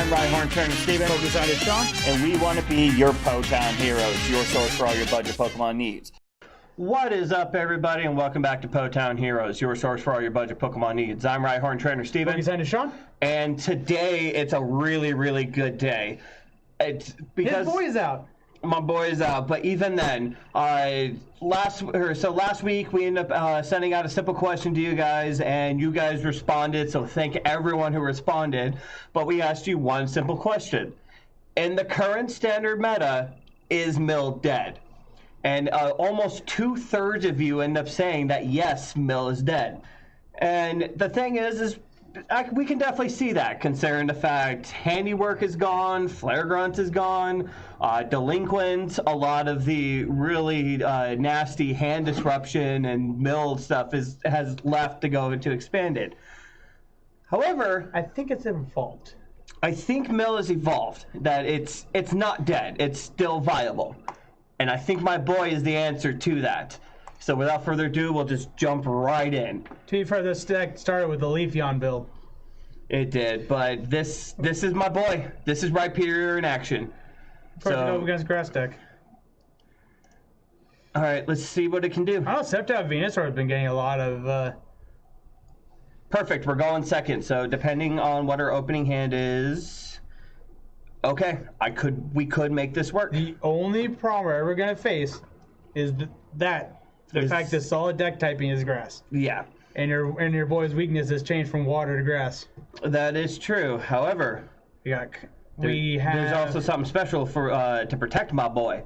I'm Rhyhorn Trainer Steven. Focus on it, Sean. And we want to be your Po-Town heroes, your source for all your budget Pokemon needs. What is up, everybody, and welcome back to Po-Town Heroes, your source for all your budget Pokemon needs. I'm Rhyhorn Trainer Steven. Focus on it, Sean. And today, it's a really, really good day. It's because his boy is out. My boy is out, but even then, last week we ended up sending out a simple question to you guys, and you guys responded, so thank everyone who responded. But we asked you one simple question. In the current standard meta, is Mill dead? And almost 2/3 of you end up saying that yes, Mill is dead. And the thing is we can definitely see that, considering the fact handiwork is gone, flare grunt is gone, delinquent, a lot of the really nasty hand disruption and mill stuff has left to go into expanded. However, I think it's evolved. I think Mill is evolved, that it's not dead, it's still viable. And I think my boy is the answer to that. So without further ado, we'll just jump right in. To be fair, this deck started with the Leafeon build. It did, but this is my boy. This is Rhyperior in action. So against grass deck. All right, let's see what it can do. I know Sceptile Venusaur has been getting a lot of. Perfect. We're going second. So depending on what our opening hand is, okay, we could make this work. The only problem we're ever gonna face is the fact that solid deck typing is grass. Yeah. And your boy's weakness has changed from water to grass. That is true. However, there's also something special for to protect my boy.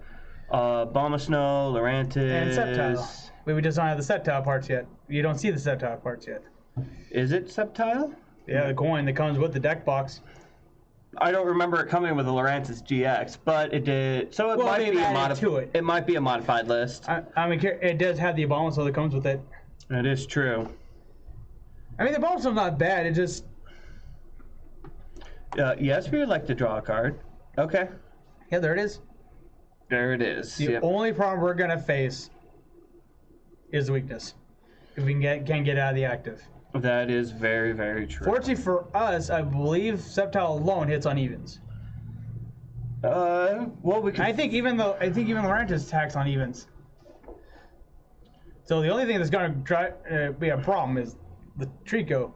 Abomasnow, Lurantis, and Sceptile. We just don't have the Sceptile parts yet. You don't see the Sceptile parts yet. Is it Sceptile? Yeah, the coin that comes with the deck box. I don't remember it coming with the Lurantis GX, but it did. So it might be it might be a modified list. I mean, it does have the Abomasnow that comes with it. It is true. I mean, the Abomasnow's not bad. It just. Yes, we would like to draw a card. Okay. Yeah, there it is. There it is. The only problem we're gonna face is the weakness. If we can't get out of the active. That is very, very true. Fortunately for us, I believe Sceptile alone hits on evens. Well, we can. I think even Lurantis attacks on evens. So the only thing that's going to be a problem is the Trico.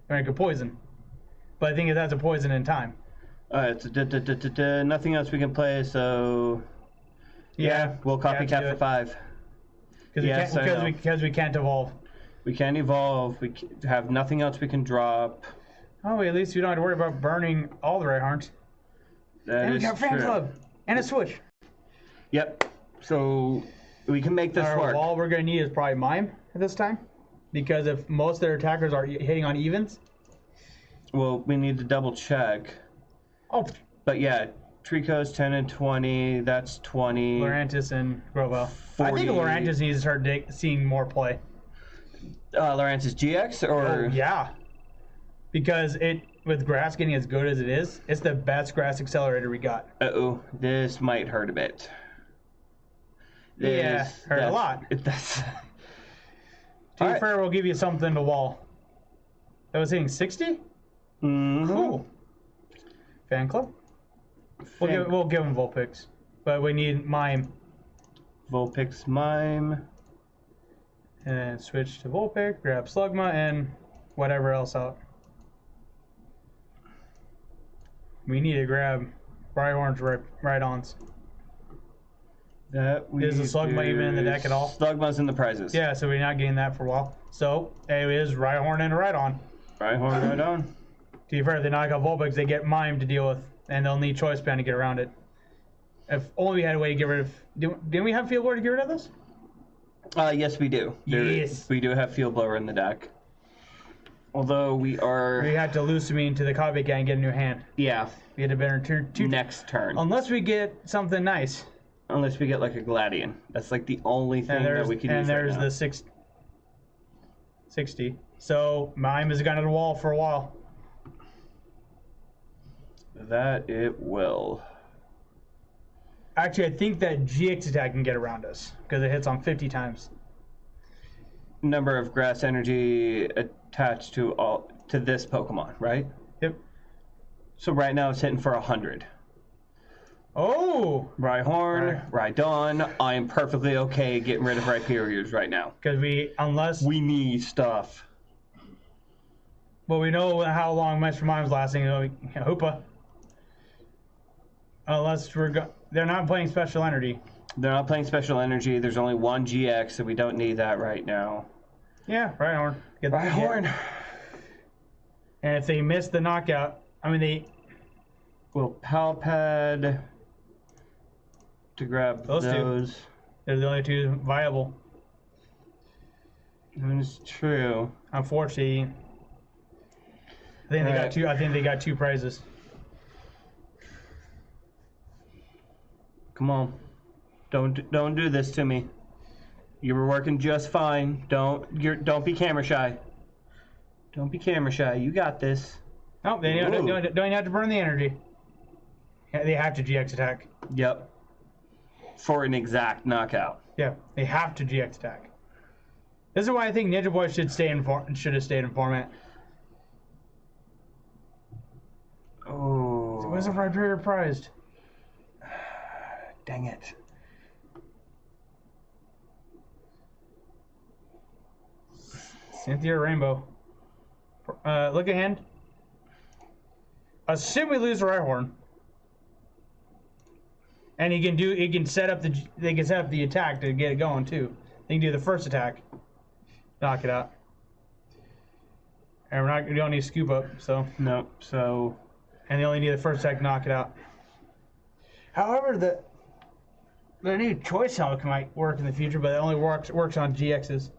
I mean, it could poison, but I think it has a poison in time. Alright, so nothing else we can play. So yeah, we'll copycat for 5. Because we can't evolve. We can't evolve. We have nothing else we can drop. Oh, at least we don't have to worry about burning all the Rhyhorns. And we got Fan Club and a Switch. Yep. So we can make this work. All we're going to need is probably Mime at this time. Because if most of their attackers are hitting on evens. Well, we need to double check. Oh. But yeah, Trico's 10 and 20. That's 20. Lurantis and Grovyle. I think Lurantis needs to start seeing more play. Lurantis GX or? Oh, yeah. Because with grass getting as good as it is, it's the best grass accelerator we got. Uh-oh. This might hurt a bit. Hurt a lot. That's... To be fair, we'll give you something to wall. That was hitting 60? Mm-hmm. Cool. Fan Club? We'll give him Vulpix. But we need Mime. Vulpix, Mime. And then switch to Vulpix, grab Slugma, and whatever else out. We need to grab Rhyhorn's Rhydons. Is the Slugma even in the deck at all? Slugma's in the prizes. Yeah, so we're not getting that for a while. So, it is Rhyhorn and a Rhydon. Rhyhorn, Rhydon. To be fair, if they knock out Vulpix, they get Mime to deal with, and they'll need Choice Band to get around it. If only we had a way to get rid of... Didn't we have Field Blower to get rid of this? Yes, we do. Yes. We do have Field Blower in the deck. Although we had to Lusamine to the Cobby Gang and get a new hand. Yeah. We had to better turn next turn. Unless we get something nice. Unless we get like a Gladian. That's like the only thing that we can use. And there's the 60. So Mime has gone to the wall for a while. That it will. Actually, I think that GX attack can get around us because it hits on 50 times. Number of grass energy attached to this Pokemon, right? Yep. So right now it's hitting for 100. Oh! Rhyhorn, Rhydon. I am perfectly okay getting rid of Rhyperiors right now. Because we need stuff. Well, we know how long Master Mime's lasting. Hoopa. Unless they're not playing special energy. They're not playing special energy. There's only one GX, so we don't need that right now. Yeah, Rhyhorn. Rhyhorn. And if they miss the knockout, I mean they. Will Palpad to grab those. Two. They're the only two viable. That is true. Unfortunately, I think they got two. I think they got two prizes. Come on, don't do this to me. You were working just fine. Don't be camera shy. Don't be camera shy. You got this. Oh, they don't even have to burn the energy. Yeah, they have to GX attack. Yep. For an exact knockout. Yeah, they have to GX attack. This is why I think Ninja Boy should have stayed in format. Oh. So where's the Rhyperior prized? Dang it. Cynthia Rainbow. Look at hand. Assume we lose Rhyhorn. And he can set up the attack to get it going too. They can do the first attack. Knock it out. And we don't need scoop up, so. Nope, so. And they only need the first attack to knock it out. However, the new choice helmet might work in the future, but it only works on GXs.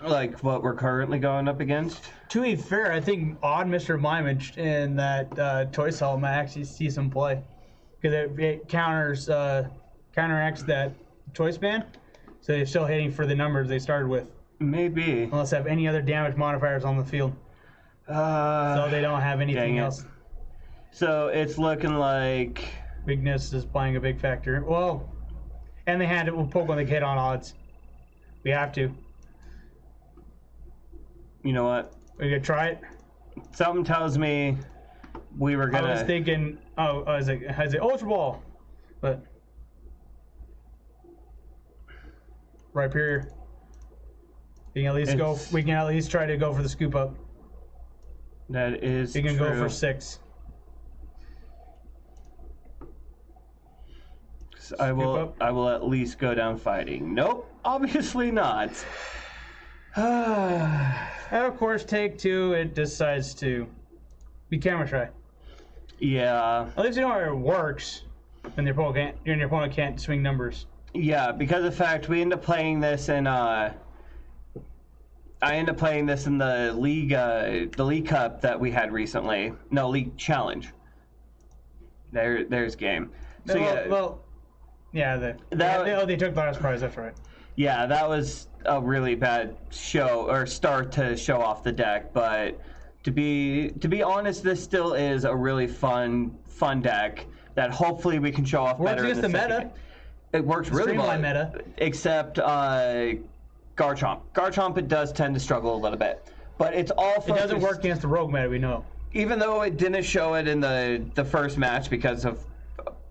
Like what we're currently going up against? To be fair, I think odd Mr. Mime in that toy cell might actually see some play. Because it counteracts that choice ban. So they're still hitting for the numbers they started with. Maybe. Unless they have any other damage modifiers on the field. So they don't have anything else. So it's looking like... Weakness is playing a big factor. Well, and they had it with Pokemon that hit on odds. We have to. You know what? We gonna try it? Something tells me we were gonna... I was thinking, is it Ultra Ball? But... Rhyperior. We can at least try to go for the scoop up. That is We can go for 6. I will at least go down fighting. Nope, obviously not. And of course, take 2, it decides to be camera shy. Yeah. At least you know how it works when your opponent can't swing numbers. Yeah, because of the fact we end up playing this in I end up playing this in the league cup that we had recently. No, league challenge. There's game. So they took the last prize. That's right. Yeah, that was a really bad start to show off the deck, but to be honest, this still is a really fun deck that hopefully we can show off better. Works against the meta. It works really well. Meta. Except Garchomp. Garchomp, it does tend to struggle a little bit, but it's all focused. It doesn't work against the rogue meta, we know. Even though it didn't show it in the first match because of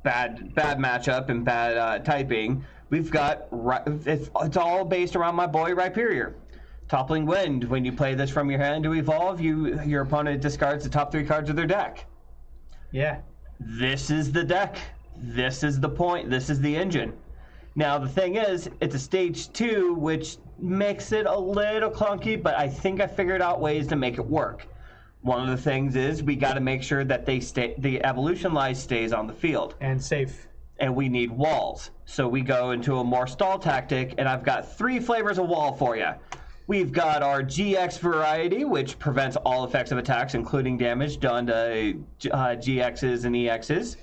bad matchup and bad typing, we've got it's all based around my boy Rhyperior. Toppling Wind. When you play this from your hand to evolve, your opponent discards the top 3 cards of their deck. Yeah. This is the deck. This is the point. This is the engine. Now the thing is, it's a stage 2, which makes it a little clunky, but I think I figured out ways to make it work. One of the things is we got to make sure that the evolution lies stays on the field and safe. And we need walls. So we go into a more stall tactic, and I've got 3 flavors of wall for you. We've got our GX variety, which prevents all effects of attacks, including damage done to GXs and EXs.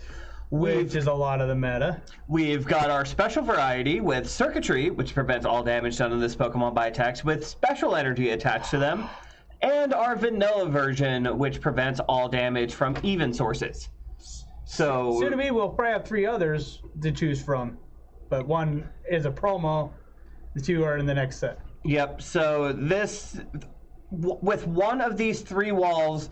Which is a lot of the meta. We've got our special variety with Xurkitree, which prevents all damage done to this Pokemon by attacks with special energy attached to them. And our vanilla version, which prevents all damage from even sources. So soon to be, we'll probably have 3 others to choose from. But one is a promo, the 2 are in the next set. Yep, so with one of these 3 walls,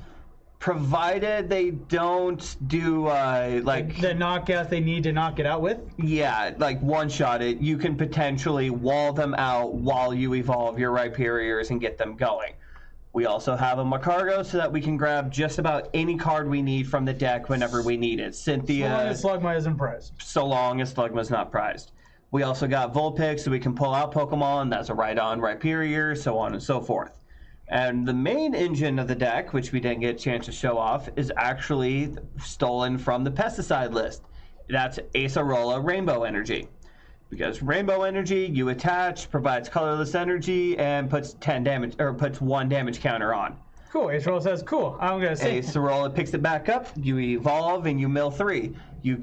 provided they don't do like the knockouts they need to knock it out with. Yeah, like one-shot it. You can potentially wall them out while you evolve your Rhyperiors and get them going. We also have a Macargo so that we can grab just about any card we need from the deck whenever we need it. Cynthia. So long as Slugma isn't prized. So long as Slugma's not prized. We also got Vulpix so we can pull out Pokemon. That's a Rhydon, Rhyperior, so on and so forth. And the main engine of the deck, which we didn't get a chance to show off, is actually stolen from the pesticide list. That's Acerola Rainbow Energy. Because Rainbow Energy, you attach, provides colorless energy, and puts 10 damage or puts 1 damage counter on. Cool. Acerola says, "Cool." I'm gonna say. Acerola picks it back up. You evolve and you mill 3. You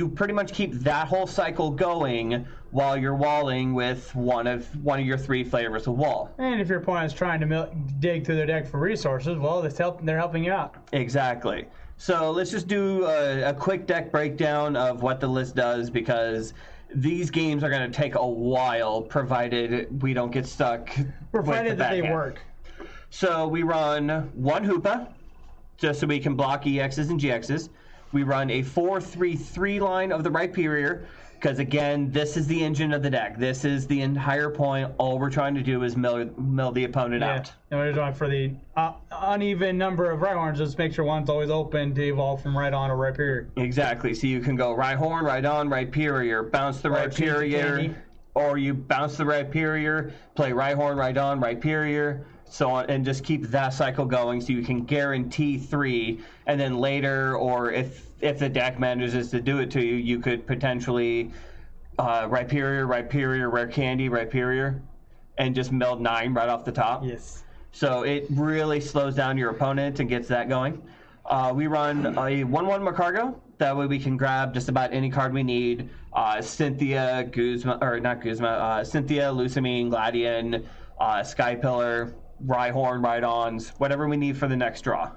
pretty much keep that whole cycle going while you're walling with one of your 3 flavors of wall. And if your opponent's trying to dig through their deck for resources, well, they're helping you out. Exactly. So let's just do a quick deck breakdown of what the list does, because these games are going to take a while, provided we don't get stuck. Provided that they work. So we run 1 Hoopa, just so we can block EXs and GXs. We run a 4-3-3 line of the Rhyperior, because again, this is the engine of the deck. This is the entire point. All we're trying to do is mill the opponent out. And we're doing for the uneven number of Rhyhorns, just make sure one's always open to evolve from Rhydon or Rhyperior. Exactly. So you can go Rhyhorn, Rhydon, Rhyperior, bounce the Rhyperior, or you bounce the Rhyperior, play Rhyhorn, Rhydon, Rhyperior, so on, and just keep that cycle going so you can guarantee 3, and then later, or if the deck manages to do it to you, you could potentially Rhyperior, Rare Candy, Rhyperior, and just mill 9 right off the top. Yes. So it really slows down your opponent and gets that going. We run a 1-1 Macargo. That way we can grab just about any card we need. Cynthia, Cynthia, Lusamine, Gladian, Skypillar, Rhyhorn, Rhydons, whatever we need for the next draw.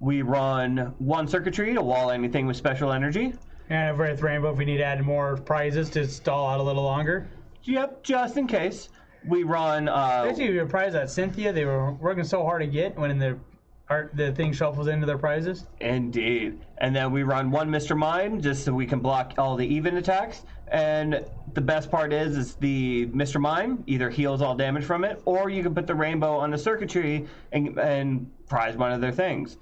We run 1 Xurkitree to wall anything with special energy. And with Rainbow, if we need to add more prizes to stall out a little longer. Yep, just in case. We run... Basically, we were prized at Cynthia. They were working so hard to get when the thing shuffles into their prizes. Indeed. And then we run 1 Mr. Mime just so we can block all the even attacks. And the best part is the Mr. Mime either heals all damage from it, or you can put the Rainbow on the Xurkitree and prize one of their things.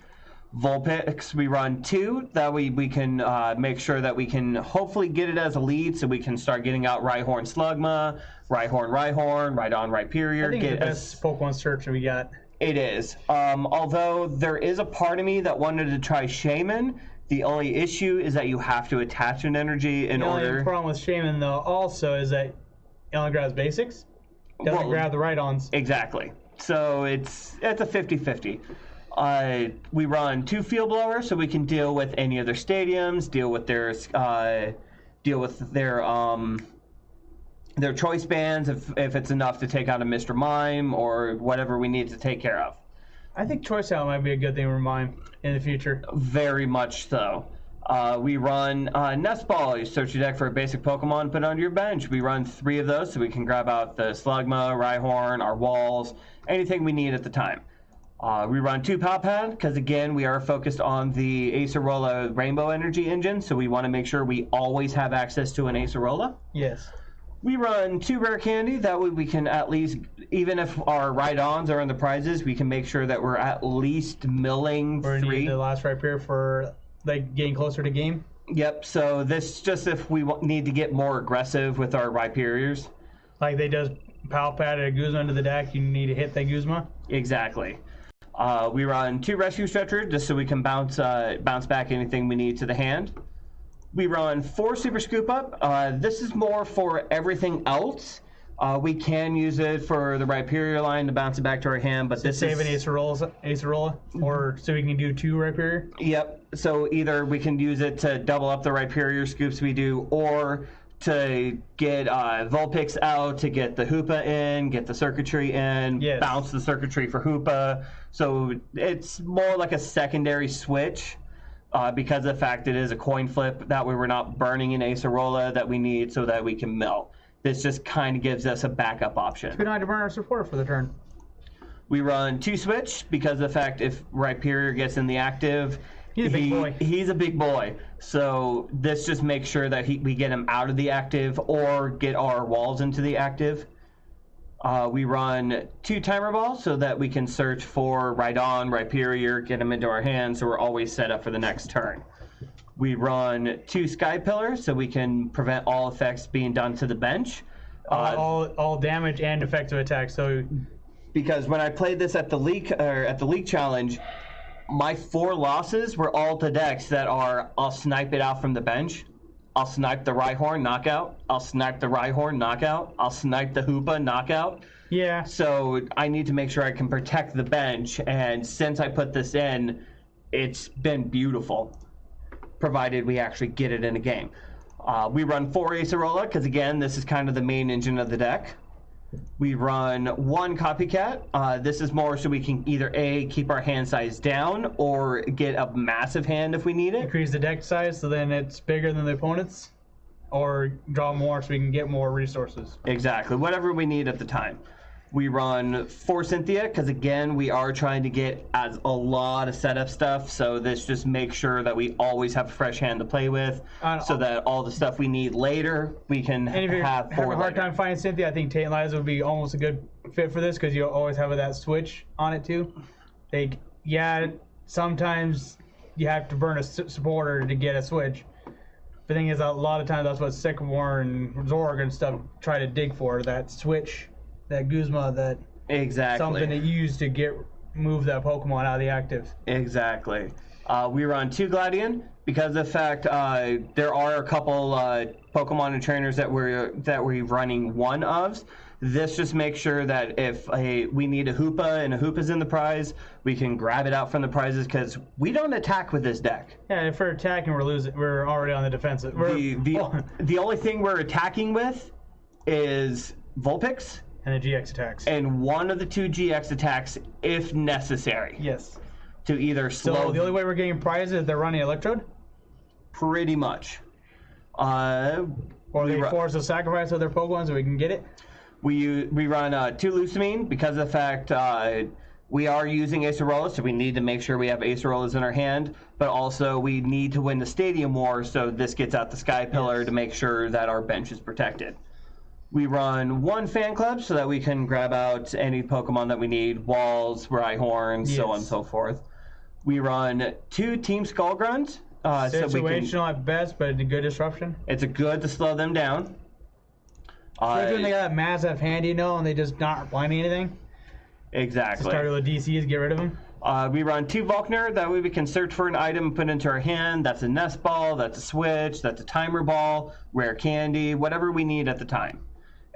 Vulpix, we run 2. That way we can make sure that we can hopefully get it as a lead, so we can start getting out Rhyhorn Slugma, Rhyhorn, Rhydon, Rhyperior. I think it's the best Pokemon search we got. It is. Although there is a part of me that wanted to try Shaman. The only issue is that you have to attach an energy in order. The only problem with Shaman, though, also is that it only grabs basics. Doesn't grab the Rhydons. Exactly. So it's a 50-50. We run 2 Field Blowers so we can deal with any of their stadiums, deal with their choice bands if it's enough to take out a Mr. Mime or whatever we need to take care of. I think Choice Out might be a good thing for Mime in the future. Very much so. We run Nest Ball. You search your deck for a basic Pokemon, put it on your bench. We run 3 of those so we can grab out the Slugma, Rhyhorn, our walls, anything we need at the time. We run 2 Palpad because, again, we are focused on the Acerola Rainbow Energy engine, so we want to make sure we always have access to an Acerola. Yes. We run 2 Rare Candy. That way we can at least, even if our Rhydons are in the prizes, we can make sure that we're at least milling 3. Need the last Rhyperior for getting closer to game. Yep, so this just if we need to get more aggressive with our Rhyperiors. Like they does Palpad a Guzma into the deck, you need to hit that Guzma. Exactly. We run 2 Rescue Stretcher just so we can bounce back anything we need to the hand. We run 4 Super Scoop Up. This is more for everything else. We can use it for the Rhyperior line to bounce it back to our hand, but this save an Acerola, or so we can do 2 Rhyperior. Yep. So either we can use it to double up the Rhyperior scoops we do, or to get Vulpix out to get the Hoopa in, get the Xurkitree in, yes. Bounce the Xurkitree for Hoopa. So it's more like a secondary switch. Because of the fact it is a coin flip, that way we're not burning an Acerola that we need so that we can mill. This just kind of gives us a backup option. We don't have to burn our supporter for the turn. We run 2 switch because of the fact if Rhyperior gets in the active, He's a big boy. He's a big boy. So this just makes sure that we get him out of the active or get our walls into the active. We run 2 timer balls so that we can search for Rhydon, Rhyperior, get them into our hands so we're always set up for the next turn. We run 2 sky pillars so we can prevent all effects being done to the bench. All damage and effective attacks. So because when I played this at the league challenge, my 4 losses were all to decks that are I'll snipe it out from the bench, I'll snipe the Rhyhorn knockout, I'll snipe the Rhyhorn knockout, I'll snipe the Hoopa knockout. yeah, So I need to make sure I can protect the bench, and since I put this in, it's been beautiful, provided we actually get it in a game. We run 4 Acerola because again, this is kind of the main engine of the deck. We run 1 copycat. This is more so we can either A, keep our hand size down or get a massive hand if we need it. increase the deck size so then it's bigger than the opponent's, or draw more so we can get more resources. Exactly, whatever we need at the time. We run 4 Cynthia because again, we are trying to get a lot of setup stuff. So this just makes sure that we always have a fresh hand to play with, so that all the stuff we need later we can And if you have have for a hard later. time finding Cynthia, I think Tate and Liza would be almost a good fit for this because you always have that switch on it too. Sometimes you have to burn a supporter to get a switch. The thing is, a lot of times that's what Sycamore and Zorg and stuff try to dig for, that switch, that Guzma, that Exactly. something that you use to move that Pokemon out of the active. Exactly. We run 2 Gladion because of the fact there are a couple Pokemon and trainers that we're running 1 of. This just makes sure that if we need a Hoopa and a Hoopa's in the prize, we can grab it out from the prizes because we don't attack with this deck. Yeah, if we're attacking, we're losing. We're already on the defensive. The only thing we're attacking with is Vulpix And the GX attacks. and 1 of the 2 GX attacks if necessary. Yes. To either So slow the only way we're getting prizes is they're running Electrode? pretty much. Or they force a sacrifice of their Pokemon so we can get it? We run 2 Lucamine because of the fact we are using Acerola, so we need to make sure we have Acerolas in our hand, but also we need to win the Stadium War, so this gets out the Sky Pillar to make sure that our bench is protected. We run 1 Fan Club so that we can grab out any Pokemon that we need, Walls, Rhyhorns, so on and so forth. We run 2 Team Skull Grunts. Situational at best, but a good disruption. It's a good to slow them down. Especially when they got that massive hand, and they just not blinding anything. Exactly. Start with the DCs, get rid of them. We run 2 Volkner, that way we can search for an item and put it into our hand. That's a nest ball, that's a switch, that's a timer ball, rare candy, whatever we need at the time.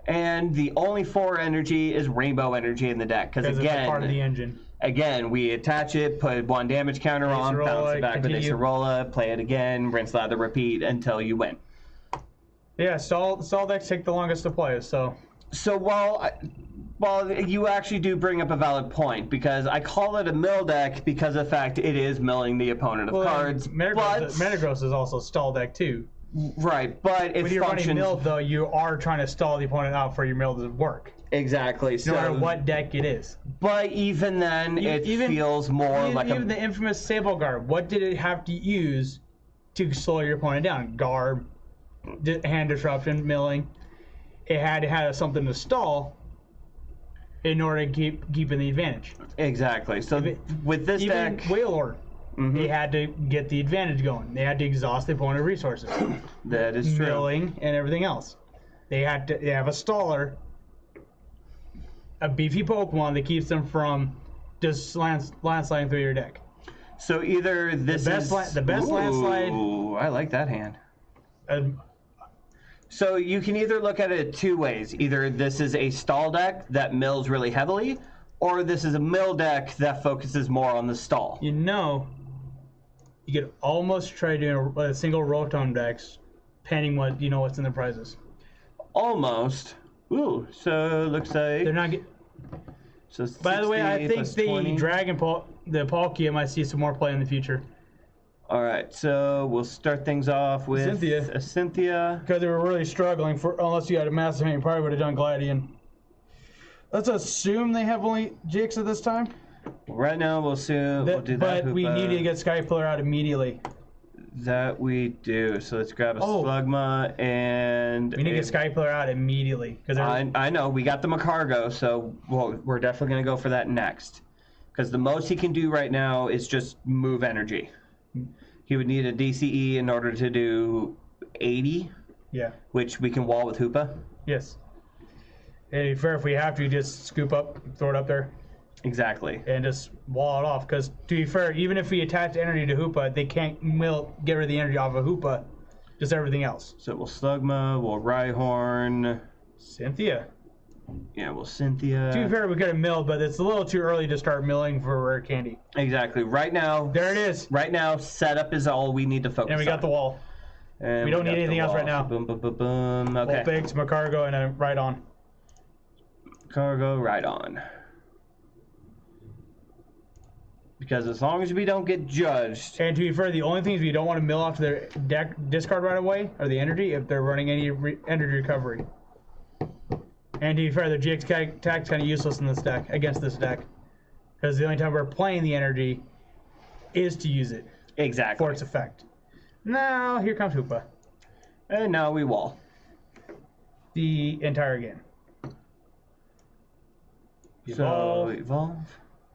And the only 4 energy is rainbow energy in the deck, because It's a part of the engine. Again, we attach it, put 1 damage counter on, bounce it back with Acerola, play it again, rinse, lather, repeat until you win. Yeah, stall decks take the longest to play, so. So while you actually do bring up a valid point, because I call it a mill deck because of the fact it is milling the opponent of cards. Metagross is also stall deck too. Right, but it when you're functions... running mill, though, you are trying to stall the opponent out for your mill to work. Exactly. No matter what deck it is. But even then, it feels more like even the infamous Sable Guard. What did it have to use to slow your opponent down? Garb, hand disruption, milling. It had to have something to stall in order to keep in the advantage. Exactly. So with this even deck... Wailord. They had to get the advantage going. They had to exhaust the opponent's resources. That is true. Milling and everything else. They have a staller, a beefy Pokemon that keeps them from just landsliding through your deck. So either this the best landslide. Ooh, I like that hand. So you can either look at it 2 ways. Either this is a stall deck that mills really heavily, or this is a mill deck that focuses more on the stall. You could almost try doing a single Rotom decks, pending what's in the prizes. Almost. Ooh, so it looks like... They're not So by the way, I think the 20. the Palkia might see some more play in the future. Alright, so we'll start things off with a Cynthia. Because they were really struggling unless you had a massive hand, you probably would have done Gladion. let's assume they have only GX at this time. Right now, we'll assume we'll do that. But we need to get Sky Pillar out immediately. That we do. So let's grab a Slugma and... We need to get Sky Pillar out immediately. I know. We got the Macargo, so we're definitely going to go for that next. Because the most he can do right now is just move energy. He would need a DCE in order to do 80. Yeah. Which we can wall with Hoopa. Yes. And fair, if we have to, just scoop up, throw it up there. Exactly. And just wall it off. Because to be fair, even if we attach energy to Hoopa, they can't get rid of the energy off of Hoopa. Just everything else. So we'll Slugma, we'll Rhyhorn. Cynthia. Yeah, we'll Cynthia. To be fair, we could have milled, but it's a little too early to start milling for rare candy. Exactly. Right now. There it is. Right now, setup is all we need to focus on. And we got the wall. And we don't need anything else right now. Boom, boom, boom, boom. Okay. Vulpix, Macargo, and a right on. Cargo, right on. Because as long as we don't get judged. And to be fair, the only things we don't want to mill off their deck discard right away are the energy if they're running any energy recovery. And to be fair, the GX tag's kind of useless in this deck, against this deck. Because the only time we're playing the energy is to use it. Exactly. For its effect. Now, here comes Hoopa. And now we wall. The entire game. So, evolve.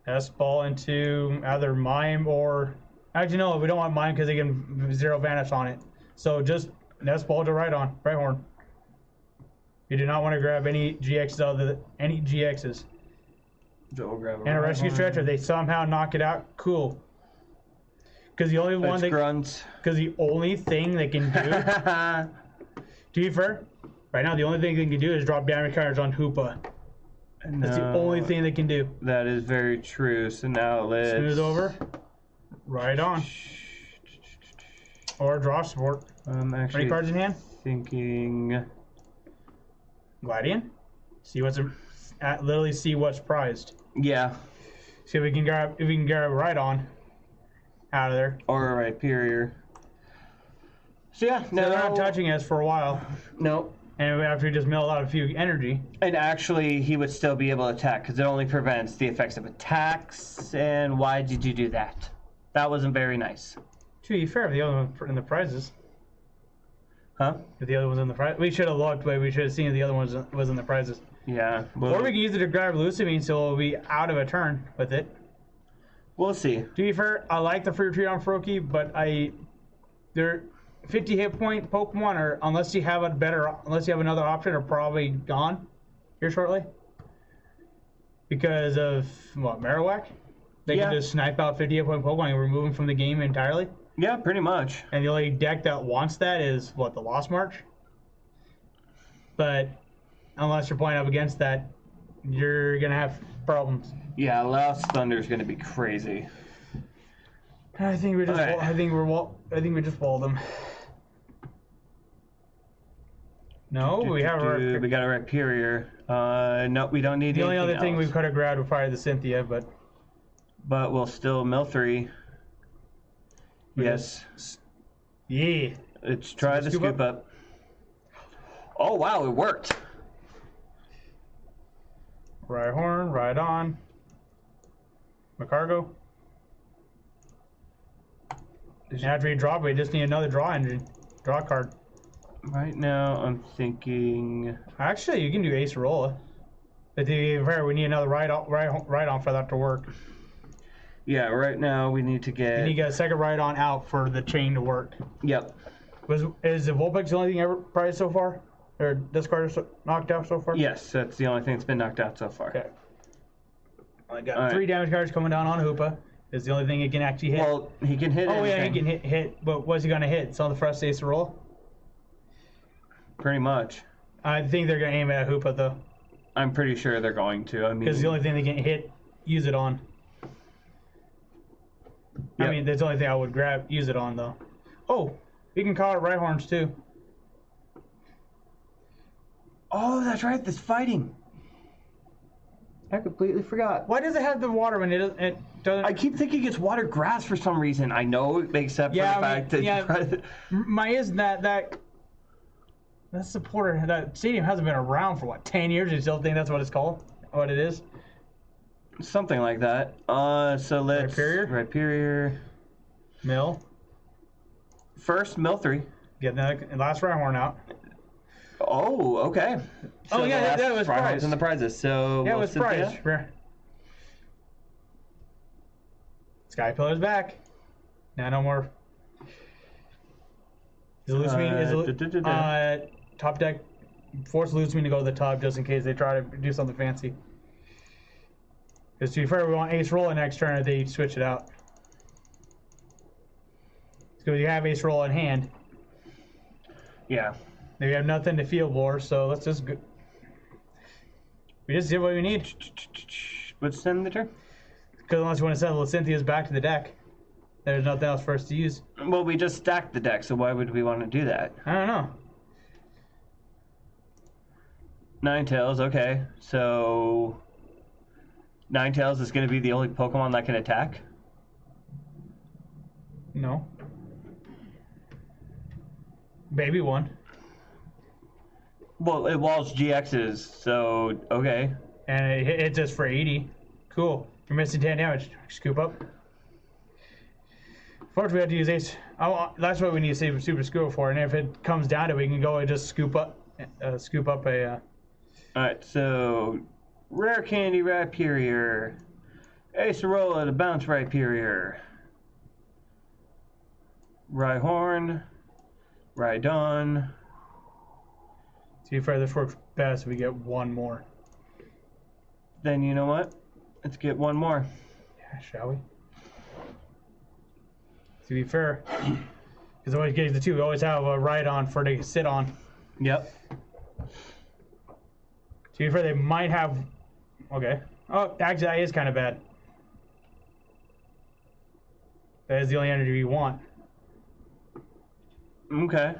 S-ball into either Mime or... Actually, no, we don't want Mime because they can zero vanish on it. So just S-ball to Rhyhorn. You do not want to grab any GXs any GXs. So we'll grab and a rescue stretch, if they somehow knock it out, cool. Because the only one grunt. Because the only thing they can do... to be fair, right now the only thing they can do is drop damage counters on Hoopa. No, that's the only thing they can do. That is very true. So now let's... Smooth over. Right on. Or draw support. I'm actually... Any cards in hand? Thinking... Gladian? See what's... literally see what's prized. Yeah. See if we can grab right on out of there. Or a Rhyperior. So yeah, no. So they're not touching us for a while. Nope. And after we just mill out a few energy. And actually, he would still be able to attack because it only prevents the effects of attacks. And why did you do that? That wasn't very nice. To be fair, the other one in the prizes. Huh? If the other one's in the prize, we should have looked, but we should have seen if the other one was in the prizes. Yeah. Well, or we can use it to grab Lucamine, so we'll be out of a turn with it. We'll see. To be fair, I like the free retreat on Froakie, but they're 50 hit point Pokemon, or unless you have another option, are probably gone here shortly. Because of what, Marowak? They can just snipe out 50 hit point Pokemon and remove them from the game entirely. Yeah, pretty much. And the only deck that wants that is what, the Lost March? But unless you're playing up against that, you're gonna have problems. Yeah, Lost Thunder is gonna be crazy. I think we just I think we just walled them. No, we got a Rhyperior. No, we don't need the only other else. thing we could have grabbed was probably the Cynthia, but we'll still mill 3. Yes. Yeah. Let's try the scoop up. Oh wow, it worked. Rhyhorn, right on. Macargo. And after you drop, we just need another draw engine. Draw card. Right now, I'm thinking... Actually, you can do Acerola. But to be fair, we need another right on for that to work. Yeah, right now we need to get... You need to get a second right on out for the chain to work. Yep. Is the Vulpix the only thing ever prized so far? Or discarded knocked out so far? Yes, that's the only thing that's been knocked out so far. Okay. I got 3 damage cards coming down on Hoopa. Is the only thing he can actually hit. Well, he can hit anything. Yeah, he can hit. But what's he going to hit? It's on the first Acerola? Pretty much. I think they're going to aim it at Hoopa, though. I'm pretty sure they're going to. I mean, because the only thing they can use it on. Yep. I mean, that's the only thing I would use it on, though. Oh, you can call it Rhyhorns, too. Oh, that's right. This fighting. I completely forgot. Why does it have the water when it doesn't? I keep thinking it's water grass for some reason. I know, except for the fact that... My is that supporter, that stadium hasn't been around for, what, 10 years? You still think that's what it's called? what it is? Something like that. So let's Rhyperior. Mill. First, mill 3. Get the last Rhyhorn out. Oh, okay. So yeah, that was prize. In the prizes. So yeah, it was prize. Sky Pillar's back. Now no more. Top deck. Force Lusamine to go to the top just in case they try to do something fancy. Because to be fair, we want Acerola next turn if they switch it out. Because you have Acerola in hand. Yeah. We have nothing to field war, so let's just go. We just did what we need. What's in the turn? Because unless you want to send Cynthia's back to the deck, there's nothing else for us to use. Well, we just stacked the deck, so why would we want to do that? I don't know. Ninetales, okay. So Ninetales is going to be the only Pokemon that can attack? No. Baby one. Well, it walls GXs, so okay. And it hits us for 80. Cool. You're missing 10 damage. Scoop up. First, we have to use Ace. Oh, that's what we need to save Super Scoop for. And if it comes down to it, we can go and just scoop up a. Alright, so Rare Candy Rhyperior. Acerola to bounce Rhyperior. Rhyhorn. Rhydon. See if this works best, we get one more. Then you know what? Let's get one more. Yeah, shall we? To be fair, because always gives the two. We always have a Rhydon for to sit on. Yep. To be fair, they might have. Okay. Oh, actually, that is kind of bad. That is the only energy we want. Okay.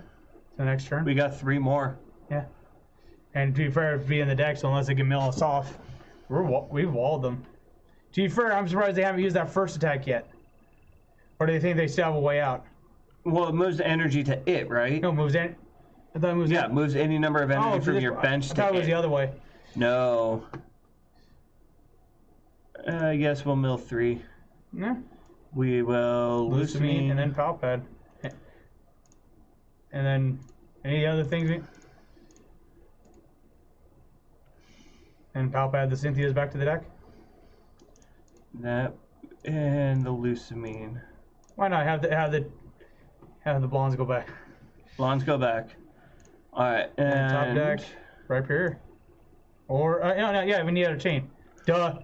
So next turn. We got 3 more. Yeah. And to be fair, it'd be in the deck, so unless they can mill us off, we've walled them. To be fair, I'm surprised they haven't used that first attack yet. Or do they think they still have a way out? Well, it moves energy to it, right? No, it moves in. I thought it moves in. It moves any number of energy from your bench to it. I thought it was the other way. No. I guess we'll mill 3. Yeah. We will Lusamine and then Palpad. And then any other things? And Palpad the Cynthia's back to the deck? That and the Lusamine. Why not have the Blondes go back? Blondes go back. Alright, and top deck, Rhyperior. Or yeah, we need a chain. Duh. I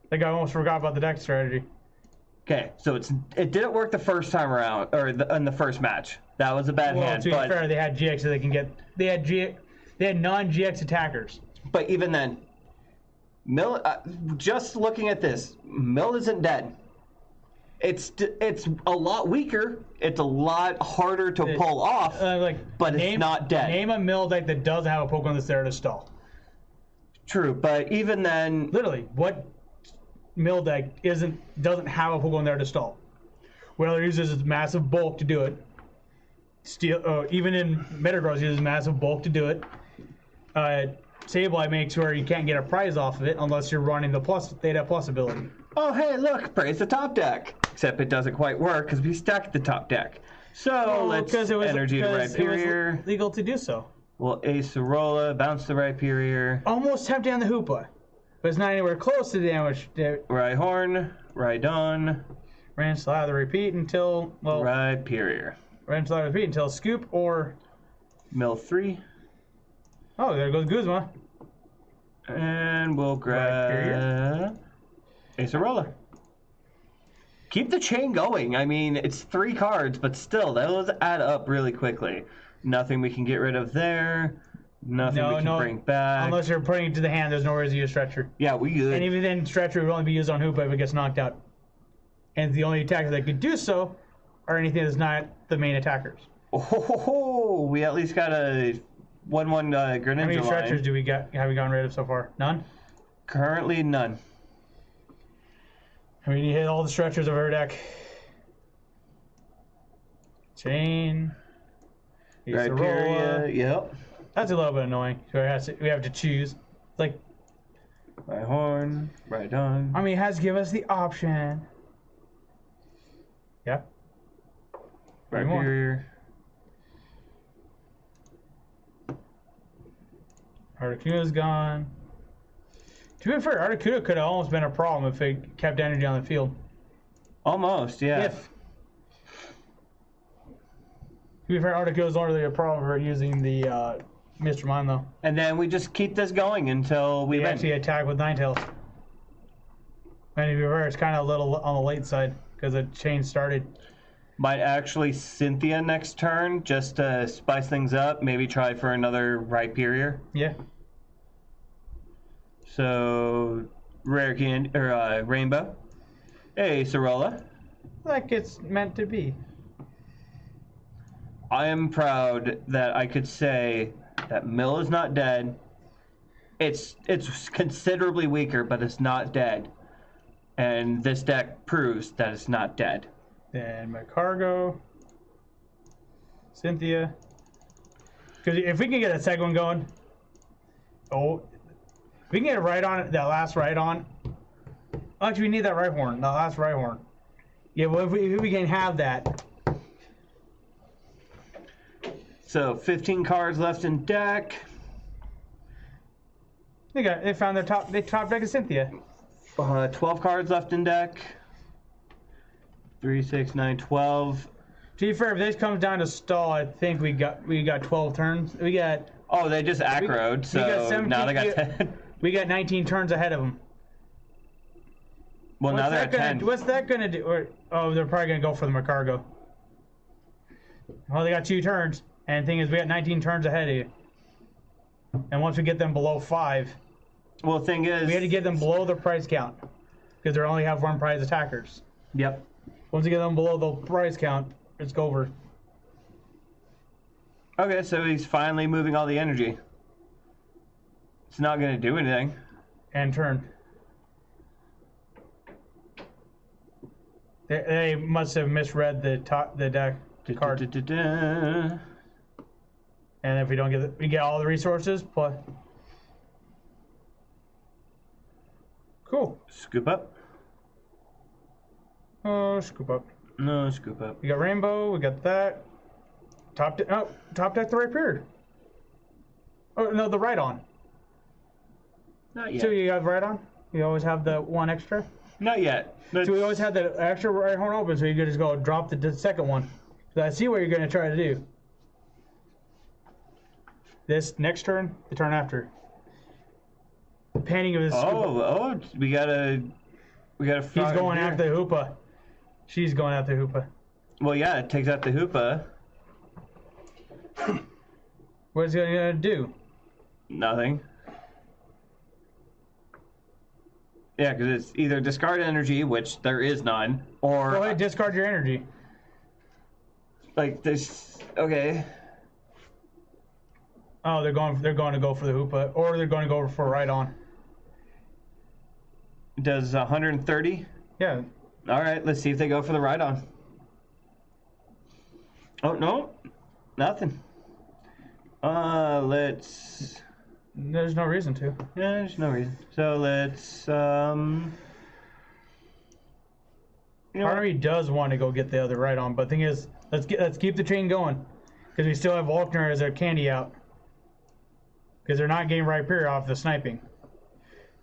think I almost forgot about the deck strategy. Okay, so it didn't work the first time around, or in the first match. That was a bad hand. To be fair, they had GX so they can get. They had non-GX attackers. But even then, Mill. Just looking at this, Mill isn't dead. It's a lot weaker. It's a lot harder to pull off. But it's not dead. Name a Mill deck that doesn't have a Pokemon that's there to stall. True, but even then, literally, what Mill deck doesn't have a Pokemon there to stall? Well, it uses its massive bulk to do it. Even in Metagross, it uses massive bulk to do it. Sableye makes where you can't get a prize off of it unless you're running the Theta Plus ability. Oh, hey, look, praise the top deck. Except it doesn't quite work because we stacked the top deck. So let's energy to Rhyperior. It was legal to do so. We'll Acerola, bounce the Rhyperior. Almost tapped down the Hoopa, but it's not anywhere close to the damage. Rhyhorn, Rhydon. Ran Slather repeat until Rhyperior. Ran Slather repeat until Scoop or Mill 3. Oh, there goes Guzma. And we'll grab Acerola. Keep the chain going. I mean, it's 3 cards, but still, those add up really quickly. Nothing we can get rid of there. Nothing we can bring back. Unless you're putting it to the hand, there's nowhere to use Stretcher. Yeah, we good. And even then, Stretcher would only be used on Hoopa if it gets knocked out. And the only attackers that could do so are anything that's not the main attackers. Oh, we at least got a 1/1 Greninja line. How many Stretchers have we gotten rid of so far? None? Currently none. I mean, you hit all the Stretchers of our deck. Chain. Rhyperior, yep. That's a little bit annoying. We have to choose. It's like, Rhyhorn, Rhydon. I mean, it has to give us the option. Yeah. Rhyperior. Articuno's gone. To be fair, Articuno could have almost been a problem if it kept energy on the field. Almost, yeah. If. To be fair, Articuno's not really a problem for using the Mr. Mime, though. And then we just keep this going until we We win. actually attack with Ninetales. And to be fair, it's kind of a little on the late side because the chain started. Might actually Cynthia next turn just to spice things up. Maybe try for another Rhyperior. Yeah. So, Rare Candy, or Rainbow. Hey, Acerola. Like it's meant to be. I am proud that I could say that Mill is not dead. It's considerably weaker, but it's not dead. And this deck proves that it's not dead. Then my cargo. Cynthia. Because if we can get a second one going. Oh. We can get it right on, that last right on. Actually, we need that Rhyhorn, the last Rhyhorn. Yeah, well, if we can have that. So 15 cards left in deck. They found their top deck of Cynthia. 12 cards left in deck. 3, 6, 9, 12. To be fair, if this comes down to stall, I think we got 12 turns. We got. Oh, they just acroed, so now they got 10. We got 19 turns ahead of them. Well, now they're at 10. What's that gonna do? Oh, they're probably gonna go for the Macargo. Well, they got 2 turns, and the thing is, we got 19 turns ahead of you. And once we get them below 5, well, the thing is, we had to get them below their prize count because they only have 1 prize attackers. Yep. Once we get them below the prize count, it's over. Okay, so he's finally moving all the energy. It's not going to do anything. And turn. They must have misread the deck card. And if we don't get we get all the resources plus. Cool. Scoop up. Oh, scoop up. No, scoop up. We got rainbow. We got that. Top deck the Rhyperior. Oh no, the right on. Not yet. So you have right on. You always have the 1 extra. Not yet. So we always have the extra right horn open, so you can just go drop the second one. So I see what you're going to try to do. This next turn, the turn after. The painting of this. We gotta. He's going after the Hoopa. She's going after the Hoopa. Well, yeah, it takes out the Hoopa. What is it going to do? Nothing. Yeah, because it's either discard energy, which there is none, or Go ahead, discard your energy. like this. Okay. Oh, they're going to go for the Hoopa, or they're going to go for right on. Does 130? Yeah. All right, let's see if they go for the right on. Oh no, nothing. Let's. There's no reason to. Yeah, there's no reason. So let's. Part of me does want to go get the other right on, but the thing is, let's keep the chain going, because we still have Volkner as our candy out. Because they're not getting Rhyperior off the sniping.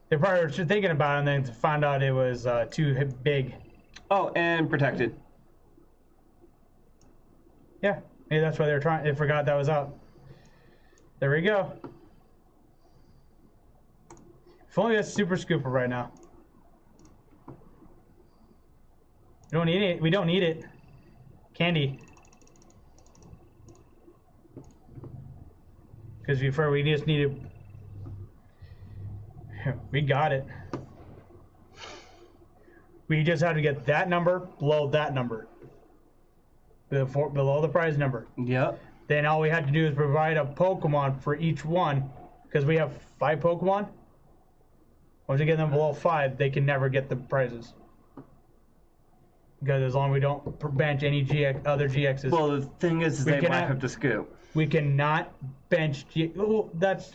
They probably were thinking about it and then found out it was too big. Oh, and protected. Yeah, maybe that's why they were trying. They forgot that was out. There we go. If only that's super scooper right now. We don't need it. We don't need it. Candy. Because before we just needed. We got it. We just had to get that number below that number. Below the prize number. Yep. Then all we had to do is provide a Pokemon for each one. Because we have 5 Pokemon. Once we get them below 5, they can never get the prizes. Because as long as we don't bench any other GXs. Well, the thing is they might have to scoop. We cannot bench well, that's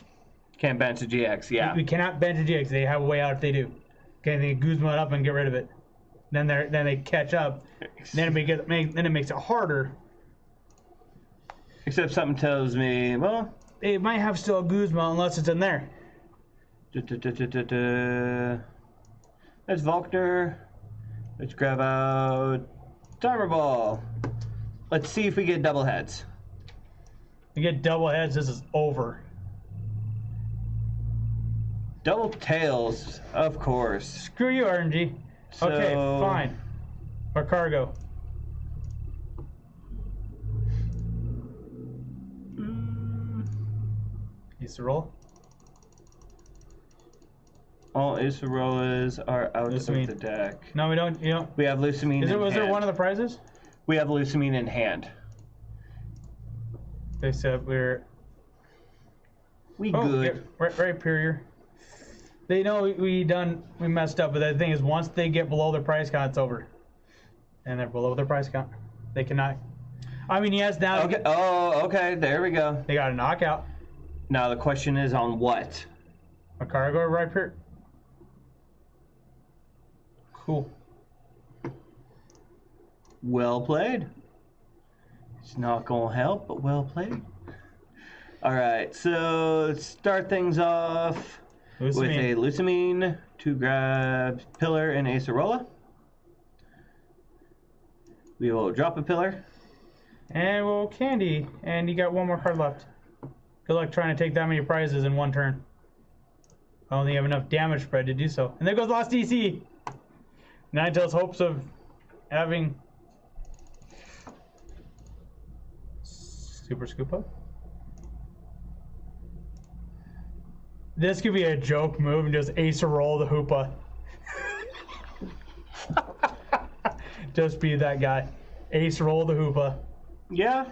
Can't bench a GX, yeah. We cannot bench a GX. They have a way out if they do. Okay, they Guzma it up and get rid of it. Then they catch up. Then it makes it harder. Except something tells me, well, It might have still a Guzma unless it's in there. That's Volkner. Let's grab out Timer Ball. Let's see if we get double heads. We get double heads, this is over. Double tails, of course. Screw you, RNG. So, okay, fine. Or cargo. Acerola. All acerolas are out of the deck. No, we don't. You know. We have Lucamine in hand. Was there one of the prizes? We have Lucamine in hand. They said we're. We good. Yeah, Rhyperior. They know we messed up, but the thing is, once they get below their price count, it's over. And they're below their price count. They cannot. I mean, yes, now. Okay. Oh, okay. There we go. They got a knockout. Now the question is on what? A cargo or Rhyperior? Cool. Well played. It's not gonna help, but well played. All right, so let's start things off with a Lucamine to grab Pillar and Acerola. We will drop a Pillar. And we'll Candy, and you got one more card left. Good luck trying to take that many prizes in one turn. I don't think you have enough damage spread to do so. And there goes Lost DC! Ninetales hopes of having Super Scoop Up. This could be a joke move and just Acerola the Hoopa. Just be that guy. Acerola the Hoopa. Yeah.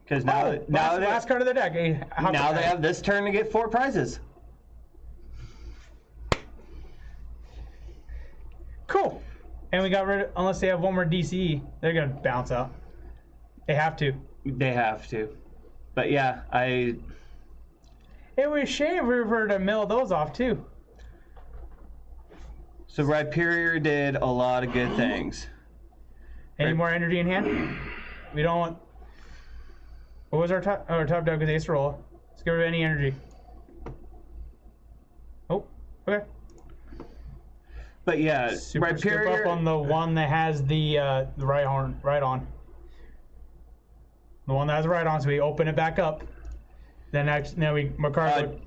Because now, last card of the deck. Now they have this turn to get 4 prizes. Cool. And we got rid of, unless they have one more DCE, they're going to bounce out. They have to. They have to. But yeah, It would be a shame if we were to mill those off too. So Rhyperior did a lot of good things. Any more energy in hand? We don't want... What was our top deck with Acerola? Let's get rid of any energy. Oh, okay. But yeah, Super scoop up on the one that has the right on. The one that has the right on, so we open it back up. Then we Macargo.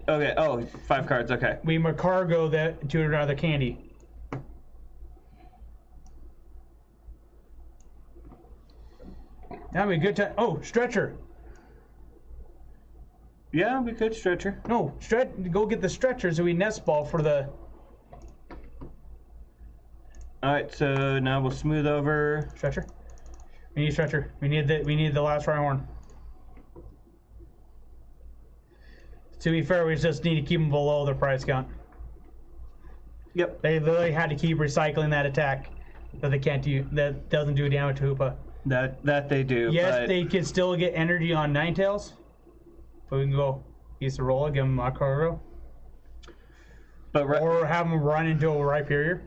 Okay. Oh, 5 cards. Okay. We Macargo that to another Candy. That'd be a good time. Oh, Stretcher. Yeah, we could Stretcher. No, go get the Stretcher so we nest ball for the. All right, so now we'll smooth over. Stretcher. We need Stretcher. We need the last Rhyhorn. To be fair, we just need to keep them below their price count. Yep. They literally had to keep recycling that attack that they can't do. That doesn't do damage to Hoopa. That they do. Yes, but they can still get energy on Ninetales. But we can go Acerola, give them a cargo. Or have them run into a Rhyperior.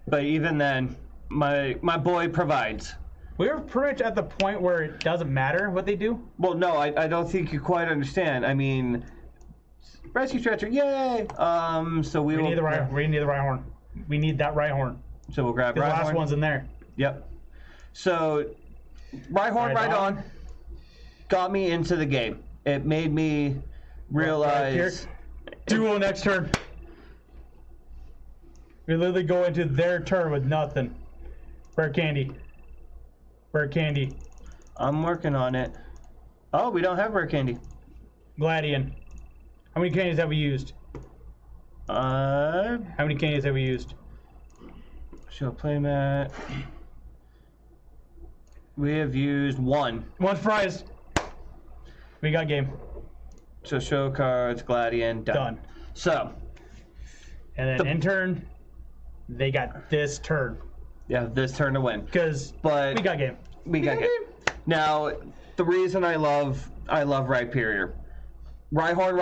But even then, my boy provides. We're pretty much at the point where it doesn't matter what they do. Well, no, I don't think you quite understand. I mean, Rescue Stretcher, yay! So we need the Rhyhorn. We need that Rhyhorn. So we'll grab Rhyhorn. The last one's in there. Yep. So, Rhyhorn right on got me into the game. It made me realize... Duo next turn. We literally go into their turn with nothing. Rare Candy. Rare Candy. I'm working on it. Oh, we don't have Rare Candy. Gladian. How many candies have we used? How many candies have we used? Show playmat. We have used 1. One's prized. We got game. So show cards, Gladian, done. So. And then in turn, they got this turn. Yeah, this turn to win. But we got game. We got game. Now, the reason I love I love Rhyperior. Rhyhorn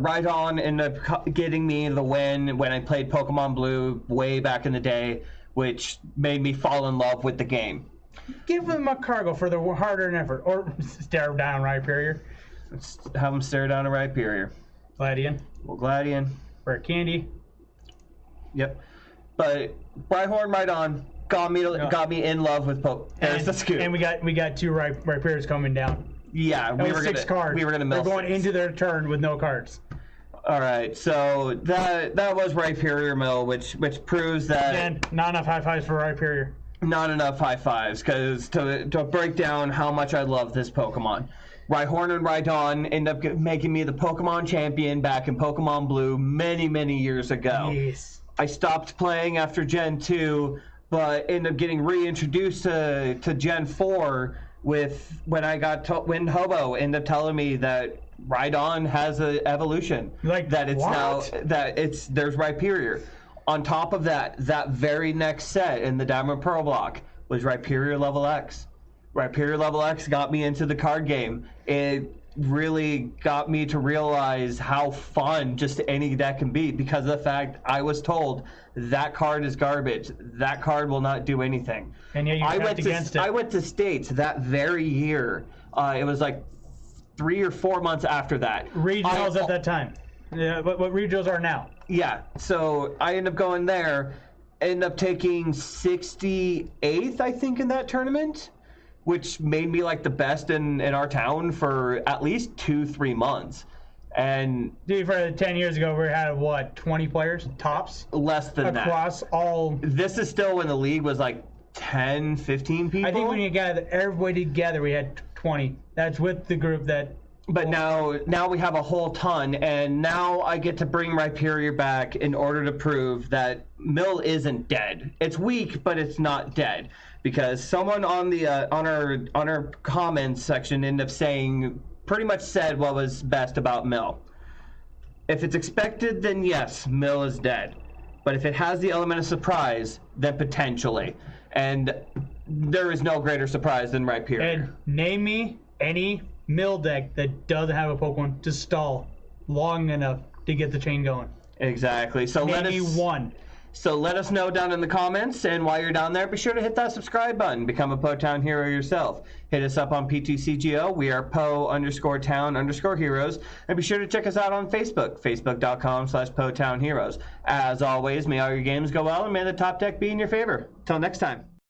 Rhydon ended up getting me the win when I played Pokemon Blue way back in the day, which made me fall in love with the game. Give them a cargo for their hard-earned effort, or stare down Rhyperior. Let's have them stare down a Rhyperior. Gladian. Well, Gladian. Rare Candy. Yep. But Rhyhorn Rhydon got me in love with Pokemon. There's the scoop. And we got two Rhyperiors coming down. Yeah, we were six cards. We were gonna mill. They're going into their turn with no cards. All right, so that was Rhyperior mill, which proves that Again, not enough high fives for Rhyperior. Not enough high fives, because to break down how much I love this Pokemon. Rhyhorn and Rhydon end up making me the Pokemon champion back in Pokemon Blue many years ago. Yes. I stopped playing after Gen 2, but ended up getting reintroduced to Gen 4 when I got when Hoopa ended up telling me that Rhydon has an evolution. Like, that it's what? now there's Rhyperior. On top of that very next set in the Diamond Pearl block was Rhyperior level X. Rhyperior level X got me into the card game. It really got me to realize how fun just any deck can be, because of the fact I was told that card is garbage. That card will not do anything. And yeah, you went against it. I went to States that very year. It was like 3 or 4 months after that. Regionals at that time. Yeah, what regionals are now. Yeah, so I ended up going there, ended up taking 68th, I think, in that tournament, which made me like the best in our town for at least 2-3 months. And dude, for 10 years ago, we had what, 20 players tops? Less than that. Across all. This is still when the league was like 10, 15 people. I think when you gather everybody together, we had 20. That's with the group that. But now we have a whole ton, and now I get to bring Rhyperior back in order to prove that Mill isn't dead. It's weak, but it's not dead, because someone on the on our comments section ended up saying, pretty much said what was best about Mill. If it's expected, then yes, Mill is dead. But if it has the element of surprise, then potentially. And there is no greater surprise than Rhyperior. And name me any Mill deck that doesn't have a Pokemon to stall long enough to get the chain going. Exactly. So name me one. So let us know down in the comments, and while you're down there, be sure to hit that subscribe button. Become a Po-Town hero yourself. Hit us up on PTCGO. We are Po_Town_heroes. And be sure to check us out on Facebook, facebook.com/PoTownHeroes. As always, may all your games go well, and may the top deck be in your favor. Till next time.